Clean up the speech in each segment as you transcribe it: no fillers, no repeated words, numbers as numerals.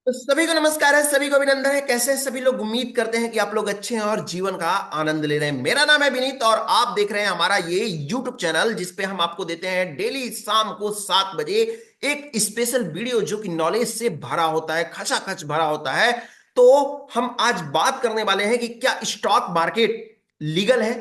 तो सभी को नमस्कार है, सभी को अभिनंदन है। कैसे हैं सभी लोग? उम्मीद करते हैं कि आप लोग अच्छे हैं और जीवन का आनंद ले रहे हैं। मेरा नाम है विनीत और आप देख रहे हैं हमारा ये YouTube चैनल, जिसपे हम आपको देते हैं डेली शाम को 7 बजे एक स्पेशल वीडियो जो कि नॉलेज से भरा होता है, खचाखच भरा होता है। तो हम आज बात करने वाले हैं कि क्या स्टॉक मार्केट लीगल है?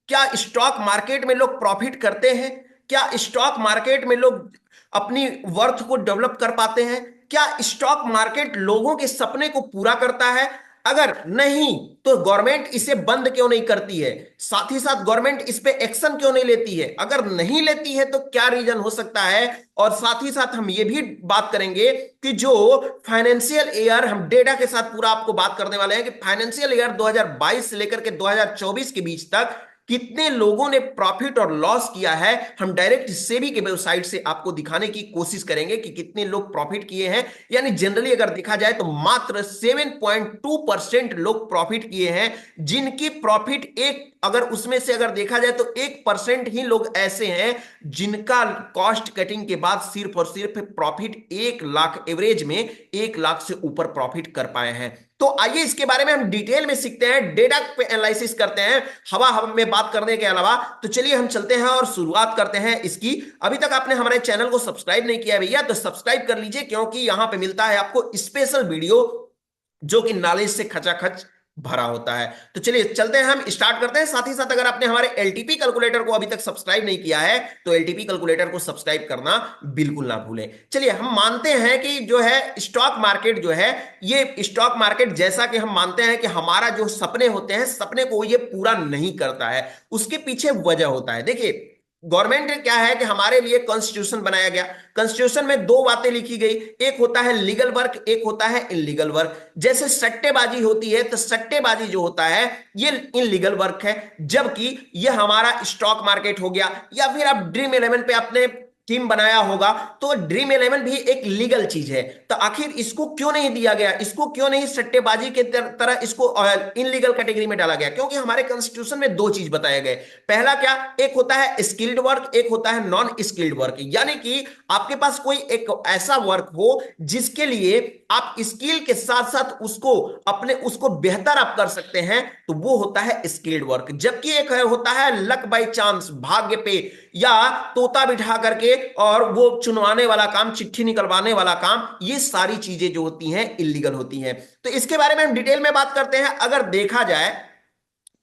क्या स्टॉक मार्केट में लोग प्रॉफिट करते हैं? क्या स्टॉक मार्केट में लोग अपनी वर्थ को डेवलप कर पाते हैं? क्या स्टॉक मार्केट लोगों के सपने को पूरा करता है? अगर नहीं तो गवर्नमेंट इसे बंद क्यों नहीं करती है? साथ ही साथ गवर्नमेंट इस पे एक्शन क्यों नहीं लेती है? अगर नहीं लेती है तो क्या रीजन हो सकता है? और साथ ही साथ हम ये भी बात करेंगे कि जो फाइनेंशियल ईयर, हम डेटा के साथ पूरा आपको बात करने वाले हैं कि फाइनेंशियल ईयर 2022 से लेकर के 2024 के बीच तक कितने लोगों ने प्रॉफिट और लॉस किया है। हम डायरेक्ट सेबी के वेबसाइट से आपको दिखाने की कोशिश करेंगे कि कितने लोग प्रॉफिट किए हैं। यानी जनरली अगर देखा जाए तो मात्र 7.2% लोग प्रॉफिट किए हैं, जिनकी प्रॉफिट एक, अगर उसमें से अगर देखा जाए तो 1% ही लोग ऐसे हैं जिनका कॉस्ट कटिंग के बाद सिर्फ और सिर्फ प्रॉफिट 1 लाख, एवरेज में 1 लाख से ऊपर प्रॉफिट कर पाए हैं। तो आइए इसके बारे में हम डिटेल में सीखते हैं, डेटा पे एनालिसिस करते हैं, हवा हवा में बात करने के अलावा। तो चलिए हम चलते हैं और शुरुआत करते हैं इसकी। अभी तक आपने हमारे चैनल को सब्सक्राइब नहीं किया भैया तो सब्सक्राइब कर लीजिए, क्योंकि यहां पे मिलता है आपको स्पेशल वीडियो जो कि नॉलेज से खचाखच भरा होता है। तो चलिए चलते हैं, हम स्टार्ट करते हैं। साथ ही साथ अगर आपने हमारे एलटीपी कैलकुलेटर को अभी तक सब्सक्राइब नहीं किया है तो एलटीपी कैलकुलेटर को सब्सक्राइब करना बिल्कुल ना भूलें। चलिए हम मानते हैं कि जो है स्टॉक मार्केट जो है, ये स्टॉक मार्केट जैसा कि हम मानते हैं कि हमारा जो सपने होते हैं, सपने को ये पूरा नहीं करता है। उसके पीछे वजह होता है। देखिए, गवर्नमेंट ने क्या है कि हमारे लिए कॉन्स्टिट्यूशन बनाया गया। कॉन्स्टिट्यूशन में दो बातें लिखी गई, एक होता है लीगल वर्क, एक होता है इनलीगल वर्क। जैसे सट्टेबाजी होती है तो सट्टेबाजी जो होता है ये इनलीगल वर्क है, जबकि ये हमारा स्टॉक मार्केट हो गया। या फिर आप ड्रीम इलेवन पे आपने टीम बनाया होगा, तो ड्रीम इलेवन भी एक लीगल चीज है। तो आखिर इसको क्यों नहीं दिया गया, इसको क्यों नहीं सट्टेबाजी के तरह इसको इनलीगल कैटेगरी में डाला गया? क्योंकि हमारे कॉन्स्टिट्यूशन में दो चीज बताए गए। पहला क्या, एक होता है स्किल्ड वर्क, एक होता है नॉन स्किल्ड वर्क। यानी कि आपके पास कोई एक ऐसा वर्क हो जिसके लिए आप स्किल के साथ साथ उसको अपने उसको बेहतर आप कर सकते हैं, तो वो होता है स्किल्ड वर्क। जबकि एक होता है लक बाय चांस, भाग्य पे, या तोता बिठा करके और वो चुनवाने वाला काम, चिट्ठी निकलवाने वाला काम। ये सारी चीजें जो होती हैं इलीगल होती हैं। तो इसके बारे में हम डिटेल में बात करते हैं। अगर देखा जाए,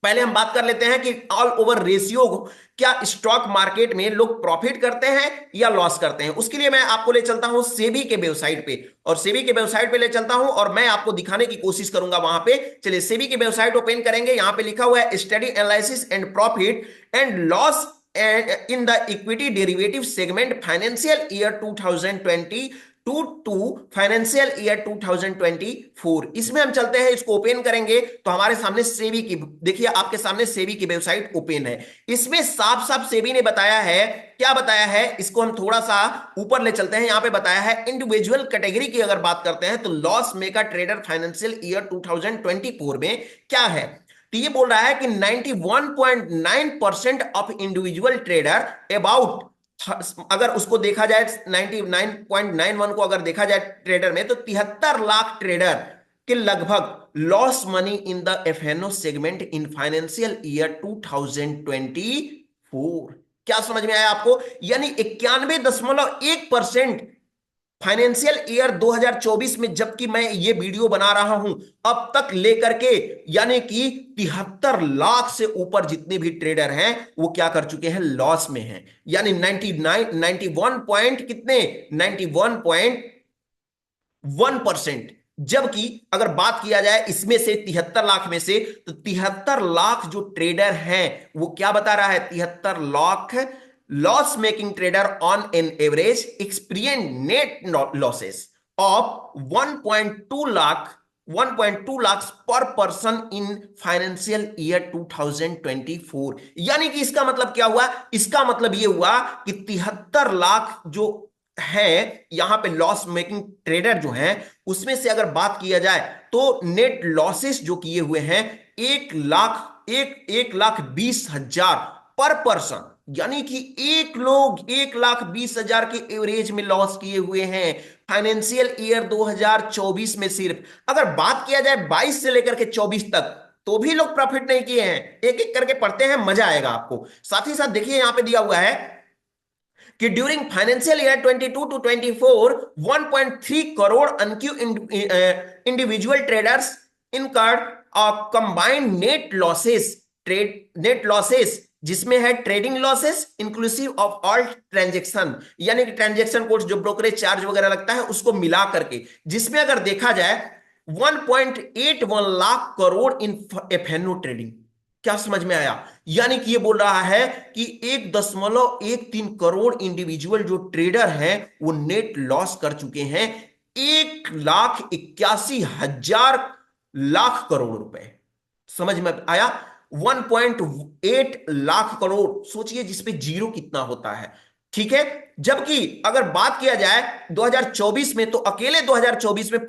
पहले हम बात कर लेते हैं कि ऑल ओवर रेशियो, क्या स्टॉक मार्केट में लोग प्रॉफिट करते हैं या लॉस करते हैं। उसके लिए मैं आपको ले चलता हूं सेबी के वेबसाइट पे, और सेबी के वेबसाइट पे ले चलता हूं और मैं आपको दिखाने की कोशिश करूंगा वहां पे। चलिए सेबी की वेबसाइट ओपन करेंगे। यहां पे लिखा हुआ है study analysis and profit and loss in the equity derivative segment financial year 2020 to financial year 2024। इसमें हम चलते हैं, इसको ओपन करेंगे तो हमारे सामने सेबी की, देखिए आपके सामने सेबी की वेबसाइट ओपन है। इसमें साफ साफ सेबी ने बताया है, क्या बताया है, इसको हम थोड़ा सा ऊपर ले चलते हैं। यहां पे बताया है इंडिविजुअल कैटेगरी की अगर बात करते हैं तो loss maker trader financial year 2024 में क्या है। तो ये बोल रहा है कि 91.9% ऑफ इंडिविजुअल ट्रेडर अबाउट, अगर उसको देखा जाए 99.91 को अगर देखा जाए ट्रेडर में, तो 73 लाख ट्रेडर के लगभग loss money in the FNO segment in financial year 2024। क्या समझ में आया आपको? यानी 91.1% फाइनेंशियल ईयर 2024 में, जबकि मैं ये वीडियो बना रहा हूं अब तक लेकर के, यानी कि 73 लाख से ऊपर जितने भी ट्रेडर हैं वो क्या कर चुके हैं, लॉस में हैं। यानी 91 पॉइंट कितने, 91.1%। जबकि अगर बात किया जाए इसमें से 73 लाख में से, तो 73 लाख जो ट्रेडर हैं वो क्या बता रहा है, 73 lakh loss making trader on an average experience net losses of 1.2 lakh पर पर्सन इन फाइनेंशियल ईयर 2024। यानी कि इसका मतलब क्या हुआ, इसका मतलब यह हुआ कि 73 लाख जो है यहां पे लॉस मेकिंग ट्रेडर जो हैं, उसमें से अगर बात किया जाए तो नेट लॉसेस जो किए हुए हैं 1 लाख पर पर्सन। यानी कि एक लोग 1,20,000 के एवरेज में लॉस किए हुए हैं। फाइनेंशियल ईयर 2024 में सिर्फ, अगर बात किया जाए 22 से लेकर के 24 तक, तो भी लोग प्रॉफिट नहीं किए हैं। एक एक करके पढ़ते हैं, मजा आएगा आपको। साथ ही साथ देखिए यहां पे दिया हुआ है कि during financial year 22 to 24 1.3 crore unique individual traders incurred combined net losses, trade net losses, जिसमें है trading losses inclusive of all transaction, यानी कि ट्रांजेक्शन कोस्ट जो ब्रोकरेज चार्ज वगैरह लगता है उसको मिला करके, जिसमें अगर देखा जाए 1.81 लाख करोड़ इन एफएनओ ट्रेडिंग। क्या समझ में आया? यानी कि ये बोल रहा है कि 1.13 करोड़ इंडिविजुअल जो ट्रेडर हैं वो नेट लॉस कर चुके हैं 1,81,000 लाख करोड़ रुपए। समझ में आया? 1.8 लाख करोड़, सोचिए जिसपे जीरो कितना होता है। ठीक है, जबकि अगर बात किया जाए 2024 में, तो अकेले 2024 में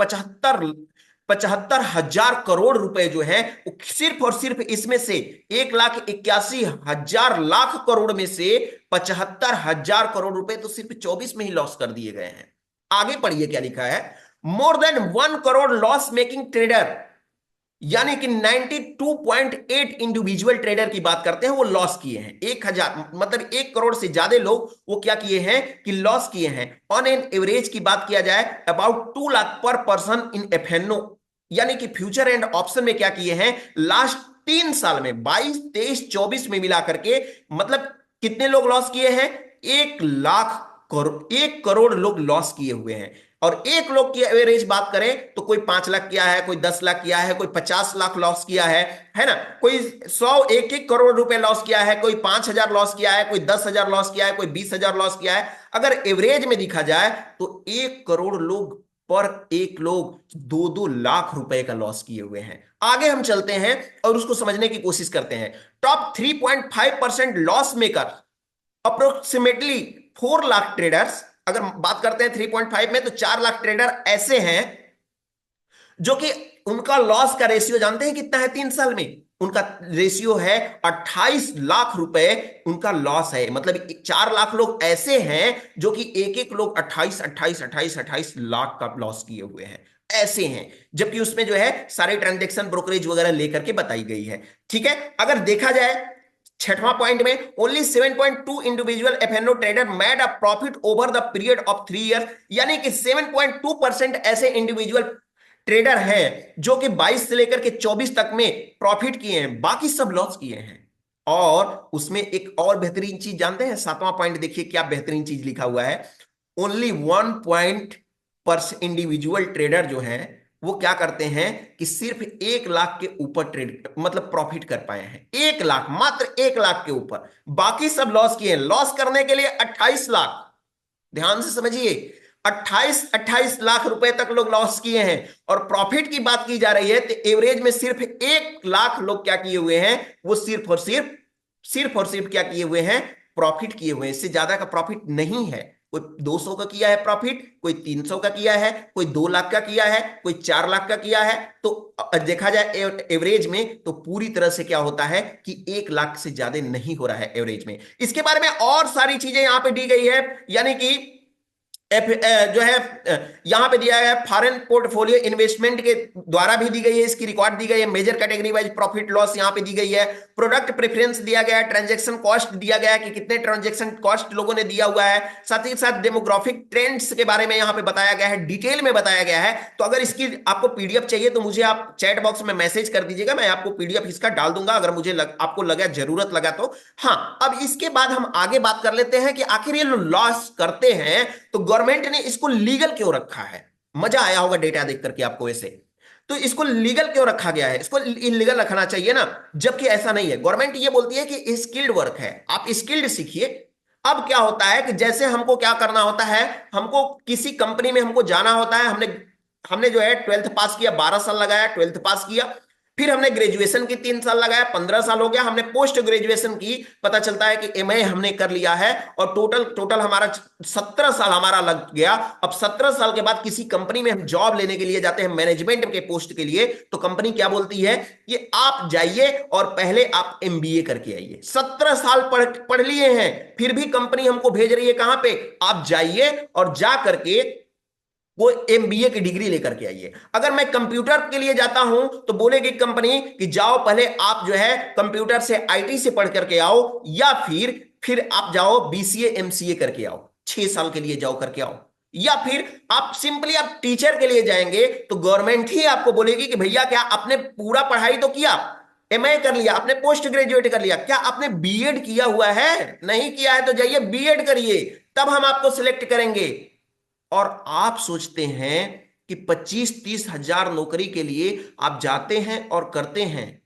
75,000 करोड़ रुपए जो है वो सिर्फ और सिर्फ इसमें से 1,81,000 करोड़ में से 75,000 करोड़ रुपए तो सिर्फ 24 में ही लॉस कर दिए गए हैं। आगे पढ़िए क्या लिखा है। More than 1 crore loss making trader, यानी कि 92.8 इंडिविजुअल ट्रेडर की बात करते हैं, वो लॉस किए हैं। 1,000 मतलब 1 करोड़ से ज्यादा लोग वो क्या किए हैं कि लॉस किए हैं। ऑन एन एवरेज की बात किया जाए अबाउट 2 लाख पर पर्सन इन एफएनओ, यानी कि फ्यूचर एंड ऑप्शन में क्या किए हैं लास्ट 3 साल में 22, 23, 24 में मिला करके, मतलब कितने लोग लॉस किए हैं? 1 करोड़ लोग लॉस किए हुए हैं। और एक लोग की एवरेज बात करें तो कोई 5 लाख किया है, कोई 10 लाख किया है, कोई 50 लाख लॉस किया है ना, कोई 1 करोड़ रुपए लॉस किया है, कोई 5,000 लॉस किया है, कोई 10,000 लॉस किया है, कोई 20,000 लॉस किया है। अगर एवरेज में देखा जाए तो 1 करोड़ लोग पर एक लोग 2-2 लाख रुपए का लॉस किए हुए हैं। आगे हम चलते हैं और उसको समझने की कोशिश करते हैं। Top 3.5% loss maker approximately 4 lakh traders, अगर बात करते हैं 3.5 में, तो 4 लाख ट्रेडर ऐसे हैं जो कि उनका लॉस का रेशियो जानते हैं कितना है 3 साल में? उनका रेशियो है 28 लाख रुपए उनका लॉस है। मतलब 4 लाख लोग ऐसे हैं जो कि एक एक लोग 28 लाख का लॉस किए हुए हैं, ऐसे हैं। जबकि उसमें जो है सारे ट्रांजेक्शन ब्रोकरेज वगैरह लेकर के बताई गई है। ठीक है, अगर देखा जाए 6वां पॉइंट में, only 7.2 individual FNO trader made a profit over the period of 3 year, यानी कि 7.2% ऐसे इंडिविजुअल ट्रेडर हैं जो कि 22 से लेकर के 24 तक में प्रॉफिट किए हैं, बाकी सब लॉस किए हैं। और उसमें एक और बेहतरीन चीज जानते हैं, 7वां पॉइंट देखिए क्या बेहतरीन चीज लिखा हुआ है। ओनली 1 इंडिविजुअल ट्रेडर जो है वो क्या करते हैं कि सिर्फ 1 लाख के ऊपर ट्रेड मतलब प्रॉफिट कर पाए हैं। 1 लाख, मात्र 1 लाख के ऊपर, बाकी सब लॉस किए हैं। लॉस करने के लिए 28 लाख, ध्यान से समझिए, 28 लाख रुपए तक लोग लॉस किए हैं। और प्रॉफिट की बात की जा रही है तो एवरेज में सिर्फ 1 लाख लोग क्या किए हुए हैं, वो सिर्फ क्या किए हुए हैं, प्रॉफिट किए हुए हैं। इससे ज्यादा का प्रॉफिट नहीं है। कोई 200 का किया है प्रॉफिट, कोई 300 का किया है, कोई 2 लाख का किया है, कोई 4 लाख का किया है। तो देखा जाए एवरेज में तो पूरी तरह से क्या होता है कि 1 लाख से ज्यादा नहीं हो रहा है एवरेज में। इसके बारे में और सारी चीजें यहां पे दी गई है, यानी कि जो है यहां पे दिया है फॉरेन पोर्टफोलियो इन्वेस्टमेंट के द्वारा भी दी गई है, इसकी रिकॉर्ड दी गई है। Major category wise profit loss यहां पे दी गई है। प्रोडक्ट प्रेफरेंस दिया गया है, ट्रांजैक्शन कॉस्ट दिया गया है कि कितने ट्रांजैक्शन कॉस्ट लोगों ने दिया हुआ है। साथ ही साथ डेमोग्राफिक ट्रेंड्स के बारे में यहां पे बताया गया है, डिटेल में बताया गया है। तो अगर इसकी आपको पीडीएफ चाहिए तो मुझे आप चैट बॉक्स में मैसेज कर दीजिएगा, मैं आपको पीडीएफ इसका डाल दूंगा अगर मुझे आपको लगा जरूरत लगा तो। हाँ, अब इसके बाद हम आगे बात कर लेते हैं कि आखिर ये लॉस करते हैं तो गवर्नमेंट ने इसको लीगल क्यों रखा है। मजा आया होगा डेटा देख करके आपको वैसे। तो इसको लीगल क्यों रखा गया है? इसको इलीगल रखना चाहिए ना, जबकि ऐसा नहीं है। गवर्नमेंट ये बोलती है कि स्किल्ड वर्क है, आप स्किल्ड सीखिए। अब क्या होता है कि जैसे हमको क्या करना होता है, हमको किसी कंपनी में हमको जाना होता है। हमने हमने जो है 12th पास किया, 12 साल लगाया 12th पास किया, फिर हमने ग्रेजुएशन की 3 साल लगाया, 15 साल हो गया। हमने पोस्ट ग्रेजुएशन की, पता चलता है कि एमए हमने कर लिया है और टोटल हमारा 17 साल हमारा लग गया। अब 17 साल के बाद किसी कंपनी में हम जॉब लेने के लिए जाते हैं मैनेजमेंट के पोस्ट के लिए, तो कंपनी क्या बोलती है कि आप जाइए और पहले आप एमबीए करके आइए। 17 साल पढ़ लिए हैं, फिर भी कंपनी हमको भेज रही है कहां पे, आप जाइए और जा करके वो एमबीए की डिग्री लेकर के आइए। अगर मैं कंप्यूटर के लिए जाता हूं तो बोलेगी कंपनी कि जाओ पहले आप जो है कंप्यूटर से आईटी से पढ़ करके आओ, या फिर आप जाओ बीसीए एमसीए करके आओ, 6 साल के लिए जाओ करके आओ। या फिर आप सिंपली आप टीचर के लिए जाएंगे तो गवर्नमेंट ही आपको बोलेगी कि भैया क्या आपने पूरा पढ़ाई तो किया, एमए कर लिया, आपने पोस्ट ग्रेजुएट कर लिया, क्या आपने बीएड किया हुआ है? नहीं किया है तो जाइए बीएड करिए, तब हम आपको सिलेक्ट करेंगे। और आप सोचते हैं कि 25-30 हजार नौकरी के लिए आप जाते हैं और करते हैं,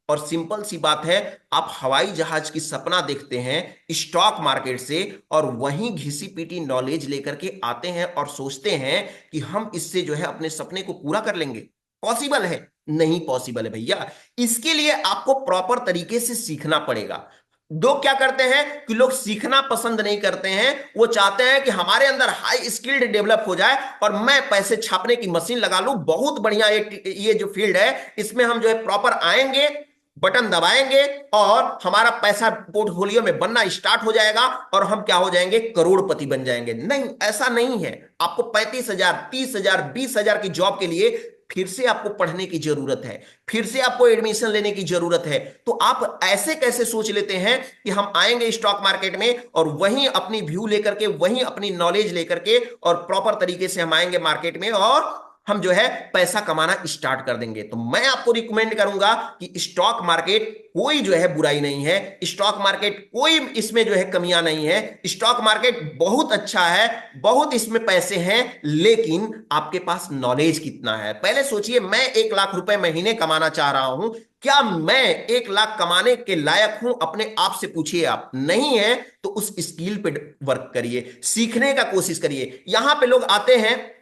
और सिंपल सी बात है, आप हवाई जहाज की सपना देखते हैं स्टॉक मार्केट से, और वहीं घिसी पीटी नॉलेज लेकर के आते हैं और सोचते हैं कि हम इससे जो है अपने सपने को पूरा कर लेंगे। पॉसिबल है? नहीं पॉसिबल है भैया। इसके लिए आपको प्रॉपर तरीके से सीखना पड़ेगा। लोग क्या करते हैं कि लोग सीखना पसंद नहीं करते हैं, वो चाहते हैं कि हमारे अंदर हाई स्किल्ड डेवलप हो जाए और मैं पैसे छापने की मशीन लगा लूं, बहुत बढ़िया ये जो फील्ड है इसमें हम जो है प्रॉपर आएंगे, बटन दबाएंगे और हमारा पैसा पोर्टफोलियो में बनना स्टार्ट हो जाएगा और हम क्या हो जाएंगे, करोड़पति बन जाएंगे। नहीं, ऐसा नहीं है। आपको 35 हजार, 30 हजार, 20 हजार की जॉब के लिए फिर से आपको पढ़ने की जरूरत है, फिर से आपको एडमिशन लेने की जरूरत है। तो आप ऐसे कैसे सोच लेते हैं कि हम आएंगे स्टॉक मार्केट में और वहीं अपनी व्यू लेकर के, वहीं अपनी नॉलेज लेकर के और प्रॉपर तरीके से हम आएंगे मार्केट में और हम जो है पैसा कमाना स्टार्ट कर देंगे। तो मैं आपको रिकमेंड करूंगा कि स्टॉक मार्केट कोई जो है बुराई नहीं है, स्टॉक मार्केट कोई इसमें जो है कमियां नहीं है, स्टॉक मार्केट बहुत अच्छा है, बहुत इसमें पैसे हैं, लेकिन आपके पास नॉलेज कितना है। पहले सोचिए, मैं 1 लाख रुपए महीने कमाना चाह रहा हूं, क्या मैं 1 लाख कमाने के लायक हूं? अपने आप से पूछिए। आप नहीं है तो उस स्किल पे वर्क करिए, सीखने का कोशिश करिए। यहां पे लोग आते हैं,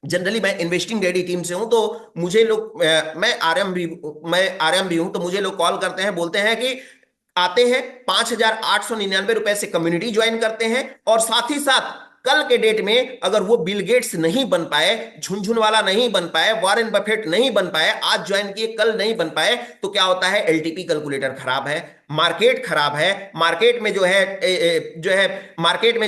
जनरली मैं इन्वेस्टिंग डैडी टीम से हूं, तो मुझे लोग मैं आरएम भी हूं, तो मुझे लोग कॉल करते हैं, बोलते हैं कि आते हैं 5,899 रुपए से कम्युनिटी ज्वाइन करते हैं, और साथ ही साथ कल के डेट में अगर वो बिल गेट्स नहीं बन पाए, झुनझुन वाला नहीं बन पाए, वॉरेन बफेट नहीं बन पाए, आज ज्वाइन किए कल नहीं बन पाए, तो क्या होता है, एलटीपी कैलकुलेटर खराब है, मार्केट खराब है, मार्केट में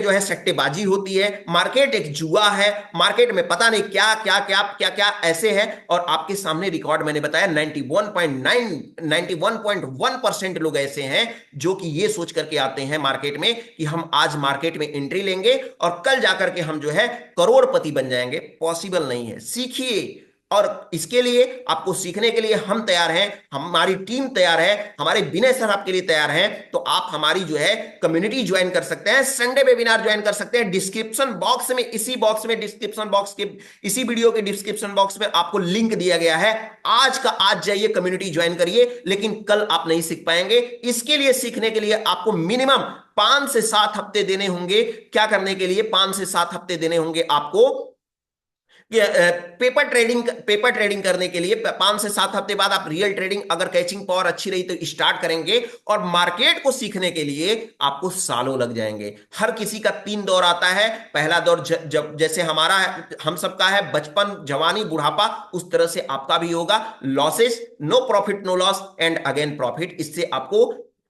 जो है सट्टेबाजी होती है, मार्केट एक जुआ है, मार्केट में पता नहीं क्या क्या क्या क्या क्या ऐसे है। और आपके सामने रिकॉर्ड मैंने बताया 91.1% लोग ऐसे हैं जो कि ये सोच करके आते हैं मार्केट में कि हम आज मार्केट में एंट्री लेंगे और कल जाकर के हम जो है करोड़पति बन जाएंगे। पॉसिबल नहीं है। सीखिए, और इसके लिए आपको सीखने के लिए हम तैयार हैं, हमारी टीम तैयार है, हमारे विनय सर आपके लिए तैयार हैं। तो आप हमारी जो है कम्युनिटी ज्वाइन कर सकते हैं, संडे वेबिनार ज्वाइन कर सकते हैं। डिस्क्रिप्शन बॉक्स में, इसी बॉक्स में, डिस्क्रिप्शन बॉक्स के इसी वीडियो के डिस्क्रिप्शन बॉक्स में आपको लिंक दिया गया है। आज का आज जाइए, कम्युनिटी ज्वाइन करिए, लेकिन कल आप नहीं सीख पाएंगे। इसके लिए, सीखने के लिए आपको मिनिमम 5 से 7 हफ्ते देने होंगे। क्या करने के लिए? 5 से 7 हफ्ते देने होंगे आपको पेपर ट्रेडिंग करने के लिए। 5 से 7 हफ्ते बाद आप रियल ट्रेडिंग, अगर कैचिंग पावर अच्छी रही तो स्टार्ट करेंगे, और मार्केट को सीखने के लिए आपको सालों लग जाएंगे। हर किसी का 3 दौर आता है। पहला दौर जब जैसे हमारा है, हम सबका है बचपन, जवानी, बुढ़ापा, उस तरह से आपका भी होगा। Losses, no profit no loss and again profit,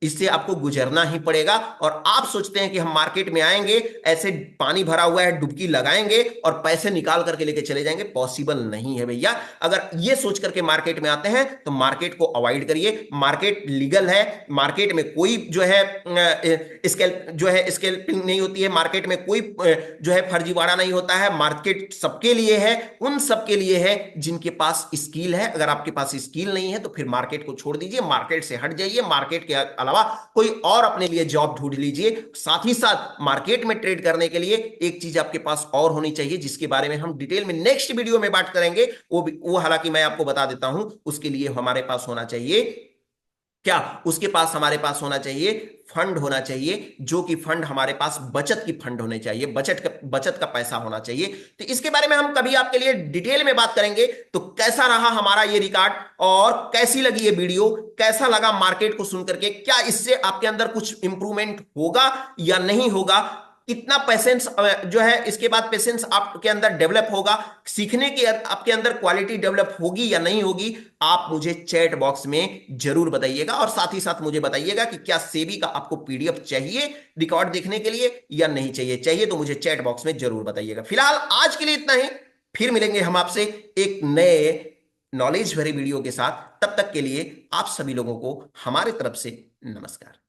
इससे आपको गुजरना ही पड़ेगा। और आप सोचते हैं कि हम मार्केट में आएंगे, ऐसे पानी भरा हुआ है, डुबकी लगाएंगे और पैसे निकाल करके लेके चले जाएंगे। पॉसिबल नहीं है भैया। अगर ये सोच करके मार्केट में आते हैं तो मार्केट को अवॉइड करिए। मार्केट लीगल है, मार्केट में कोई जो है स्कैल्पिंग नहीं होती है, मार्केट में कोई जो है फर्जीवाड़ा नहीं होता है। मार्केट सबके लिए है, उन सबके लिए है जिनके पास स्किल है। अगर आपके पास स्किल नहीं है तो फिर मार्केट को छोड़ दीजिए, मार्केट से हट जाइए, मार्केट के अलावा कोई और अपने लिए जॉब ढूंढ लीजिए। साथ ही साथ मार्केट में ट्रेड करने के लिए एक चीज आपके पास और होनी चाहिए, जिसके बारे में हम डिटेल में नेक्स्ट वीडियो में बात करेंगे। वो हालांकि मैं आपको बता देता हूं। उसके लिए हमारे पास होना चाहिए क्या? उसके पास हमारे पास होना चाहिए फंड होना चाहिए, जो कि फंड हमारे पास बचत की फंड होने चाहिए, बचत का पैसा होना चाहिए। तो इसके बारे में हम कभी आपके लिए डिटेल में बात करेंगे। तो कैसा रहा हमारा ये रिकॉर्ड, और कैसी लगी ये वीडियो, कैसा लगा मार्केट को सुन करके, क्या इससे आपके अंदर कुछ इंप्रूवमेंट होगा या नहीं होगा, कितना पेशेंस जो है इसके बाद पेशेंस आपके अंदर डेवलप होगा, सीखने की आपके अंदर क्वालिटी डेवलप होगी या नहीं होगी, आप मुझे चैट बॉक्स में जरूर बताइएगा। और साथ ही साथ मुझे बताइएगा कि क्या सेबी का आपको पीडीएफ चाहिए रिकॉर्ड देखने के लिए या नहीं चाहिए। चाहिए तो मुझे चैट बॉक्स में जरूर बताइएगा। फिलहाल आज के लिए इतना ही। फिर मिलेंगे हम आपसे एक नए नॉलेज भरे वीडियो के साथ। तब तक के लिए आप सभी लोगों को हमारे तरफ से नमस्कार।